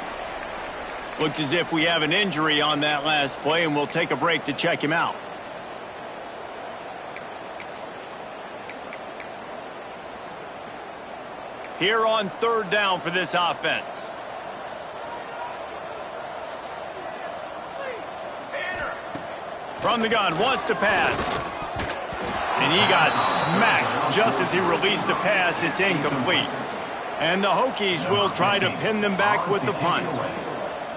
Looks as if we have an injury on that last play, and we'll take a break to check him out. Here on 3rd down for this offense. From the gun, wants to pass. And he got smacked just as he released the pass. It's incomplete. And the Hokies will try to pin them back with the punt.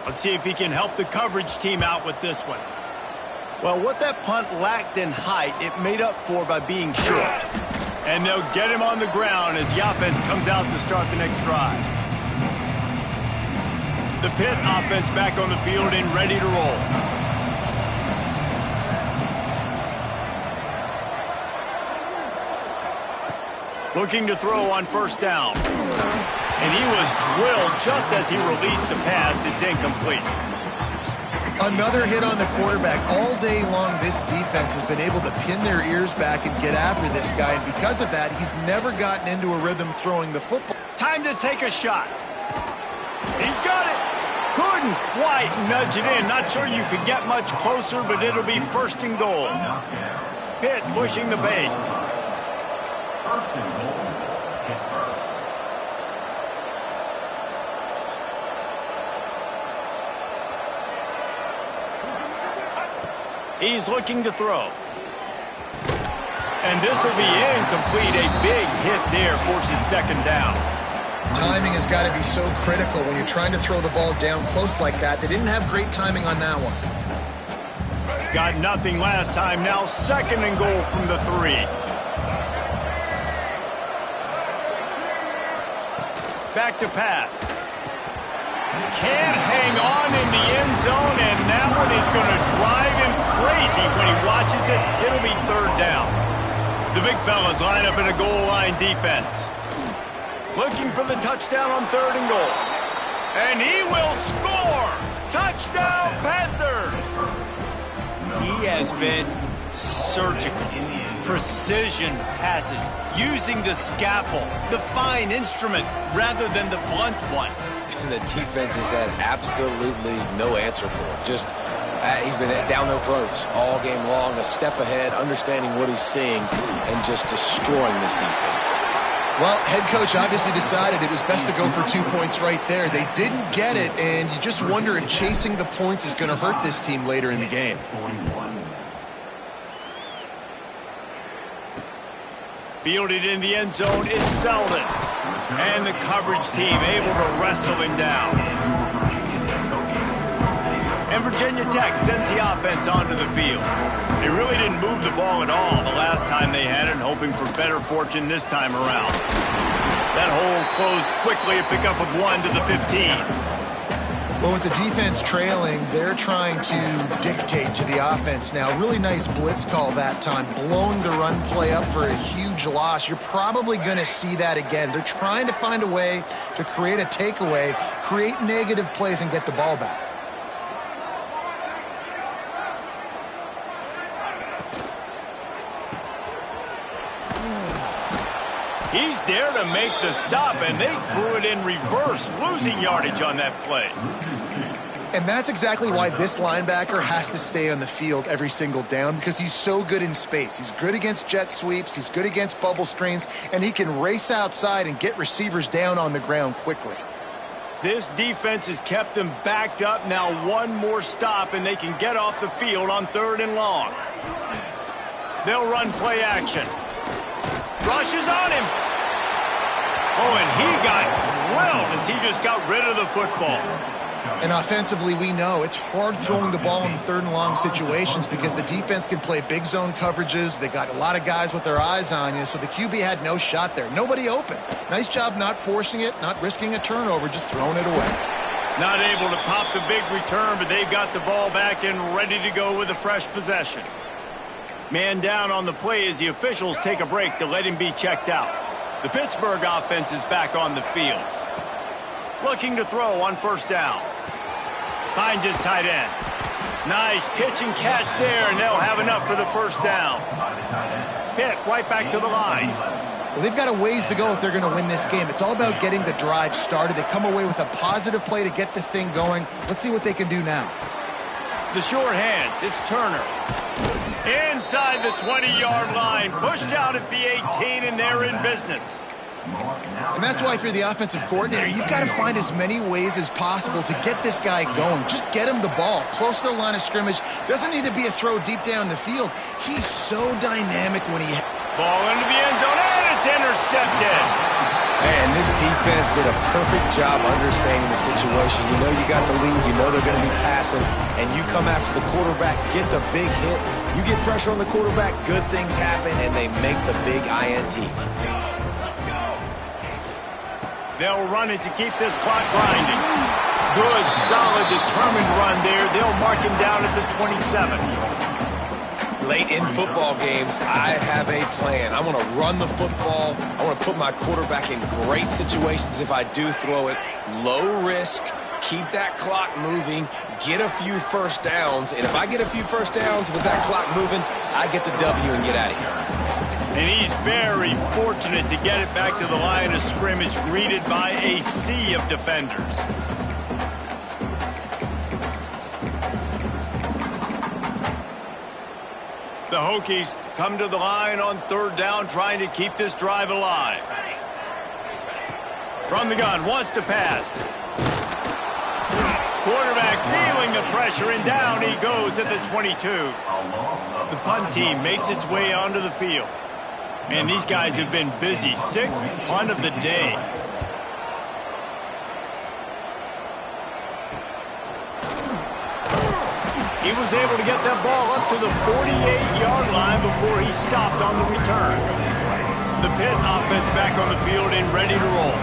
Let's see if he can help the coverage team out with this one. Well, what that punt lacked in height, it made up for by being short. And they'll get him on the ground as the offense comes out to start the next drive. The Pitt offense back on the field and ready to roll. Looking to throw on 1st down. And he was drilled just as he released the pass. It's incomplete. Another hit on the quarterback. All day long, this defense has been able to pin their ears back and get after this guy. And because of that, he's never gotten into a rhythm throwing the football. Time to take a shot. He's got it. Couldn't quite nudge it in. Not sure you could get much closer, but it'll be 1st and goal. Pitt pushing the base. 1st and goal, Pittsburgh. He's looking to throw. And this will be incomplete. A big hit there forces 2nd down. Timing has got to be so critical when you're trying to throw the ball down close like that. They didn't have great timing on that one. Got nothing last time. Now 2nd and goal from the 3. Back to pass. Can't hang on in the end zone, and that one is going to drive him crazy when he watches it. It'll be 3rd down. The big fellas line up in a goal line defense. Looking for the touchdown on 3rd and goal. And he will score! Touchdown, Panthers! He has been surgical. Precision passes, using the scalpel, the fine instrument, rather than the blunt one. And the defense has had absolutely no answer for it. Just, he's been down their throats all game long, a step ahead, understanding what he's seeing, and just destroying this defense. Well, head coach obviously decided it was best to go for 2 points right there. They didn't get it, and you just wonder if chasing the points is going to hurt this team later in the game. Fielded in the end zone, it's Selden. And the coverage team able to wrestle him down. And Virginia Tech sends the offense onto the field. They really didn't move the ball at all the last time they had it, hoping for better fortune this time around. That hole closed quickly, a pickup of 1 to the 15. Well, with the defense trailing, they're trying to dictate to the offense now. Really nice blitz call that time, blowing the run play up for a huge loss. You're probably going to see that again. They're trying to find a way to create a takeaway, create negative plays, and get the ball back. He's there to make the stop, and they threw it in reverse, losing yardage on that play. And that's exactly why this linebacker has to stay on the field every single down, because he's so good in space. He's good against jet sweeps, he's good against bubble screens, and he can race outside and get receivers down on the ground quickly. This defense has kept them backed up. Now 1 more stop, and they can get off the field on 3rd and long. They'll run play action. Rushes on him. Oh, and he got drilled as he just got rid of the football. And offensively, we know it's hard throwing the ball in third and long situations because the defense can play big zone coverages. They got a lot of guys with their eyes on you, so the QB had no shot there. Nobody open. Nice job not forcing it, not risking a turnover, just throwing it away. Not able to pop the big return, but they've got the ball back and ready to go with a fresh possession. Man down on the play as the officials take a break to let him be checked out. The Pittsburgh offense is back on the field. Looking to throw on first down. Finds his tight end. Nice pitch and catch there, and they'll have enough for the first down. Pitt right back to the line. Well, they've got a ways to go if they're going to win this game. It's all about getting the drive started. They come away with a positive play to get this thing going. Let's see what they can do now. The short hands, it's Turner. Inside the 20-yard line, pushed out at the 18, and they're in business. And that's why if you're the offensive coordinator, you've got to find as many ways as possible to get this guy going. Just get him the ball close to the line of scrimmage. Doesn't need to be a throw deep down the field. He's so dynamic when he... Ball into the end zone, and it's intercepted. Man, this defense did a perfect job understanding the situation. You know you got the lead, you know they're going to be passing, and you come after the quarterback, get the big hit. You get pressure on the quarterback, good things happen, and they make the big INT. They'll run it to keep this clock grinding. Good, solid, determined run there. They'll mark him down at the 27. Late in football games, I have a plan. I want to run the football. I want to put my quarterback in great situations if I do throw it. Low risk, keep that clock moving, get a few first downs. And if I get a few first downs with that clock moving, I get the W and get out of here. And he's very fortunate to get it back to the line of scrimmage, greeted by a sea of defenders. The Hokies come to the line on third down, trying to keep this drive alive. From the gun, wants to pass. Quarterback feeling the pressure, and down he goes at the 22. The punt team makes its way onto the field. And these guys have been busy. 6th punt of the day. He was able to get that ball up to the 48-yard line before he stopped on the return. The Pitt offense back on the field and ready to roll.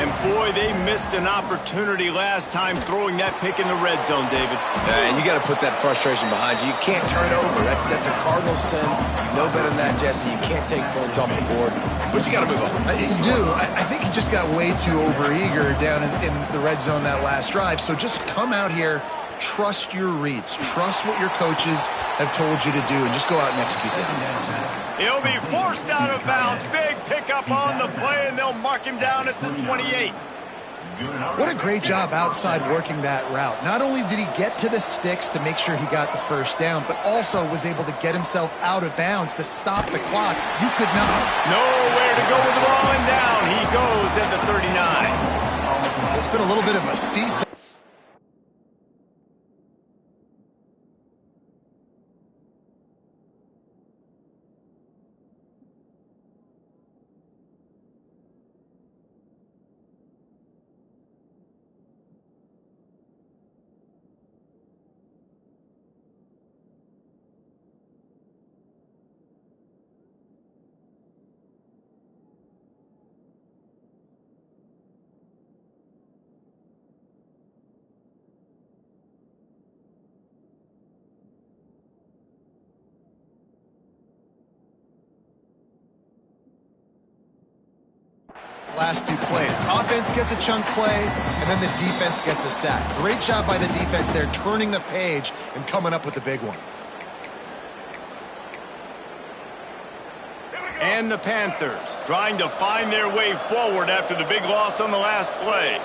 And boy, they missed an opportunity last time throwing that pick in the red zone, David. And you got to put that frustration behind you. You can't turn it over. That's a cardinal sin. You know better than that, Jesse. You can't take points off the board, but you got to move on. You do. I think he just got way too overeager down in the red zone that last drive. So just come out here, trust your reads, trust what your coaches have told you to do, and just go out and execute that. He'll be forced out of bounds. Big pickup on the play, and they'll mark him down at the 28. What a great job outside working that route. Not only did he get to the sticks to make sure he got the first down, but also was able to get himself out of bounds to stop the clock. You could not. Nowhere to go with the ball, and down he goes at the 39. It's been a little bit of a seesaw. Last two plays. Offense gets a chunk play, and then the defense gets a sack. Great job by the defense there, turning the page and coming up with the big one. And the Panthers trying to find their way forward after the big loss on the last play.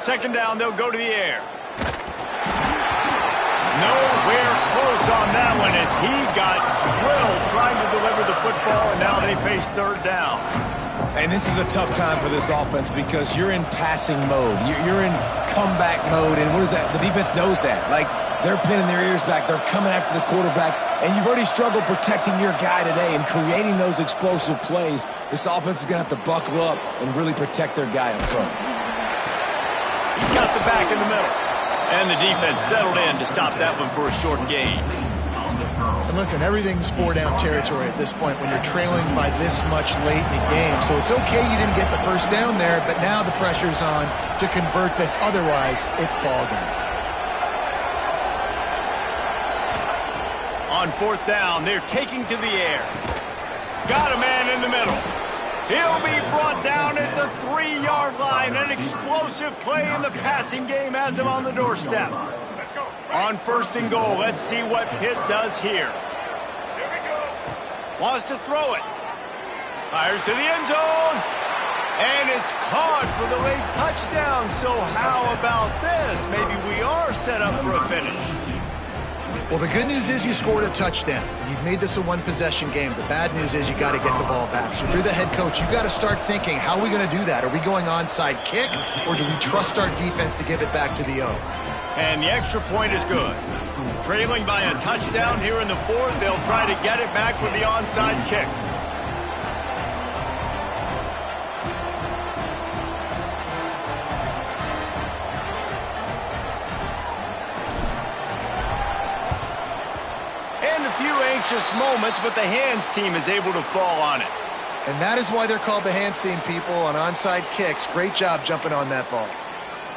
Second down, they'll go to the air. Nowhere close on that one as he got drilled trying to deliver the football, and now they face third down. And this is a tough time for this offense because you're in passing mode. You're in comeback mode, and what is that? The defense knows that. Like, they're pinning their ears back. They're coming after the quarterback, and you've already struggled protecting your guy today and creating those explosive plays. This offense is going to have to buckle up and really protect their guy up front. He's got the back in the middle. And the defense settled in to stop that one for a short gain. And listen, everything's four-down territory at this point when you're trailing by this much late in the game. So it's okay you didn't get the first down there, but now the pressure's on to convert this. Otherwise, it's ball game. On fourth down, they're taking to the air. Got a man in the middle. He'll be brought down at the 3-yard line. An explosive play in the passing game has him on the doorstep. On first and goal, let's see what Pitt does here. Wants to throw it. Fires to the end zone. And it's caught for the late touchdown. So how about this? Maybe we are set up for a finish. Well, the good news is you scored a touchdown. You've made this a one-possession game. The bad news is you got to get the ball back. So if you're the head coach, you got to start thinking, how are we going to do that? Are we going onside kick, or do we trust our defense to give it back to the O? And the extra point is good. Trailing by a touchdown here in the fourth, they'll try to get it back with the onside kick. Anxious moments, but the hands team is able to fall on it. And that is why they're called the hands team, people, on onside kicks. Great job jumping on that ball.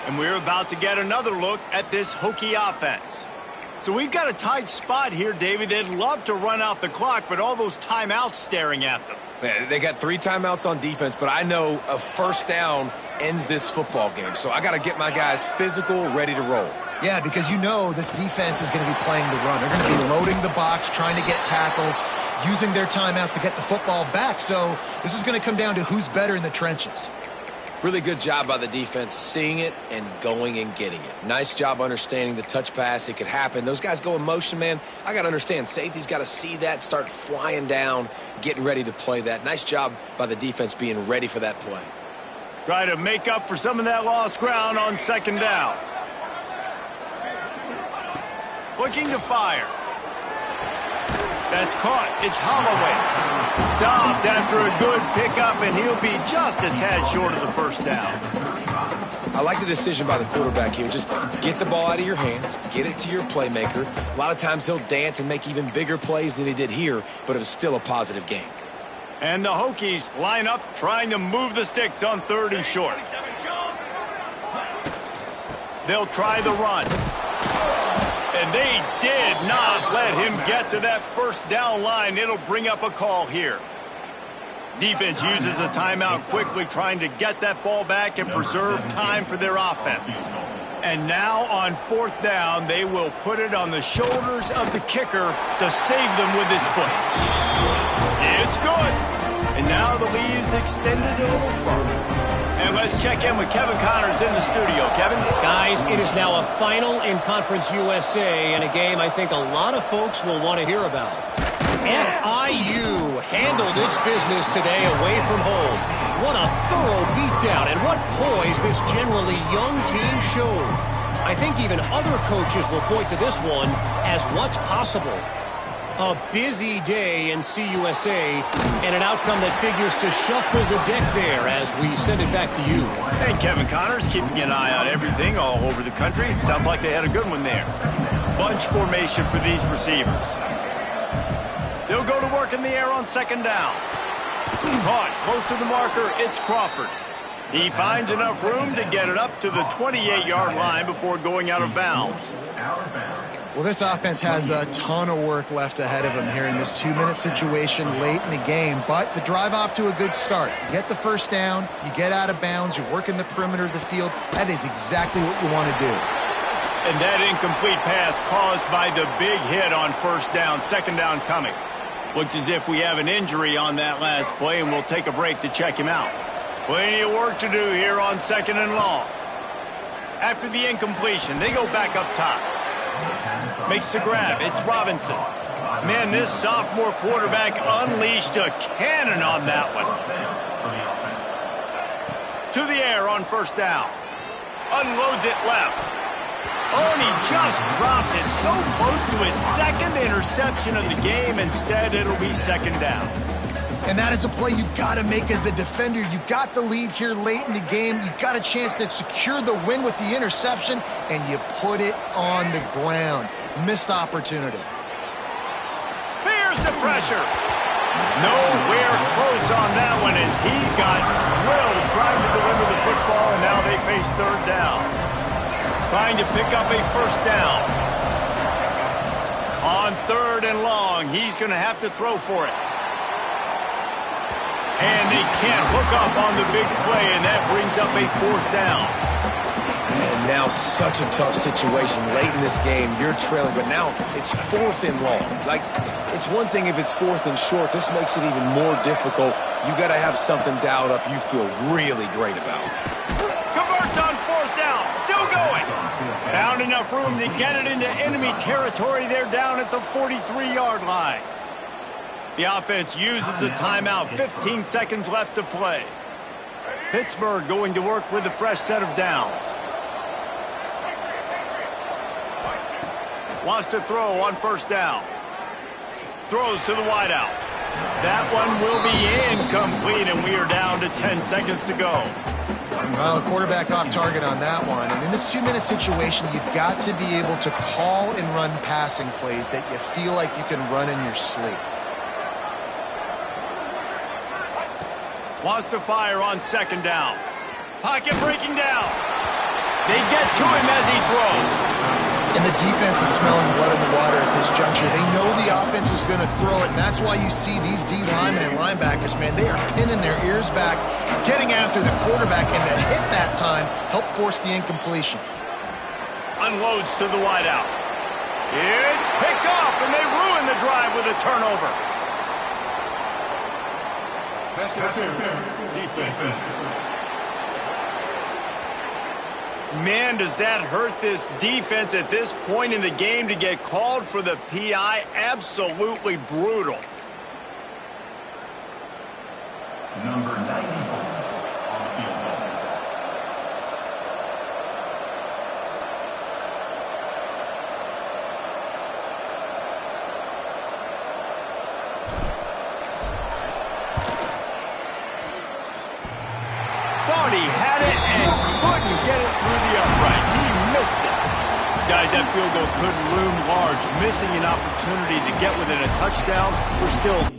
And we're about to get another look at this Hokie offense. So we've got a tight spot here, David. They'd love to run out the clock, but all those timeouts staring at them. Man, they got 3 timeouts on defense, but I know a first down ends this football game. So I got to get my guys physical, ready to roll. Yeah, because you know this defense is going to be playing the run. They're going to be loading the box, trying to get tackles, using their timeouts to get the football back. So this is going to come down to who's better in the trenches. Really good job by the defense seeing it and going and getting it. Nice job understanding the touch pass. It could happen. Those guys go in motion, man. I got to understand. Safety's got to see that, start flying down, getting ready to play that. Nice job by the defense being ready for that play. Try to make up for some of that lost ground on second down. Looking to fire. That's caught. It's Holloway. Stopped after a good pickup, and he'll be just a tad short of the first down. I like the decision by the quarterback here. Just get the ball out of your hands, get it to your playmaker. A lot of times he'll dance and make even bigger plays than he did here, but it was still a positive game. And the Hokies line up trying to move the sticks on third and short. They'll try the run. And they did not let him get to that first down line. It'll bring up a call here. Defense uses a timeout quickly, trying to get that ball back and preserve time for their offense. And now on fourth down, they will put it on the shoulders of the kicker to save them with his foot. It's good. And now the lead is extended a little further. And let's check in with Kevin Connors in the studio. Kevin? Guys, it is now a final in Conference USA and a game I think a lot of folks will want to hear about. FIU handled its business today away from home. What a thorough beatdown and what poise this generally young team showed. I think even other coaches will point to this one as what's possible. A busy day in CUSA and an outcome that figures to shuffle the deck there as we send it back to you. And Kevin Connors keeping an eye on everything all over the country. Sounds like they had a good one there. Bunch formation for these receivers. They'll go to work in the air on second down. Caught close to the marker, it's Crawford. He finds enough room to get it up to the 28-yard line before going out of bounds. Well, this offense has a ton of work left ahead of them here in this 2-minute situation late in the game, but the drive off to a good start. You get the first down, you get out of bounds, you work in the perimeter of the field. That is exactly what you want to do. And that incomplete pass caused by the big hit on first down, second down coming. Looks as if we have an injury on that last play, and we'll take a break to check him out. Plenty of work to do here on second and long. After the incompletion, they go back up top. Makes the grab. It's Robinson. Man, this sophomore quarterback unleashed a cannon on that one. To the air on first down. Unloads it left. Oh, and he just dropped it so close to his second interception of the game. Instead, it'll be second down. And that is a play you've got to make as the defender. You've got the lead here late in the game. You've got a chance to secure the win with the interception, and you put it on the ground. Missed opportunity. Here's the pressure. Nowhere close on that one as he got drilled trying to deliver the football, and now they face third down. Trying to pick up a first down. On third and long, he's going to have to throw for it. And they can't hook up on the big play, and that brings up a fourth down. And now such a tough situation. Late in this game, you're trailing, but now it's fourth and long. Like, it's one thing if it's fourth and short. This makes it even more difficult. You got to have something dialed up you feel really great about. Converts on fourth down. Still going. Found enough room to get it into enemy territory. They're down at the 43-yard line. The offense uses a timeout. 15 seconds left to play. Pittsburgh going to work with a fresh set of downs. Wants to throw on first down. Throws to the wideout. That one will be incomplete, and we are down to 10 seconds to go. Well, the quarterback off target on that one. And in this 2-minute situation, you've got to be able to call and run passing plays that you feel like you can run in your sleep. Wants to fire on second down. Pocket breaking down. They get to him as he throws. And the defense is smelling blood in the water at this juncture. They know the offense is going to throw it, and that's why you see these D linemen and linebackers, man, they are pinning their ears back, getting after the quarterback, and to hit that time, help force the incompletion. Unloads to the wideout. It's picked off, and they ruin the drive with a turnover. Man, does that hurt this defense at this point in the game to get called for the PI? Absolutely brutal. Number 94 on field goal. Thought he had it and couldn't get it through the uprights. He missed it. Guys, that field goal could loom large. Missing an opportunity to get within a touchdown. We're still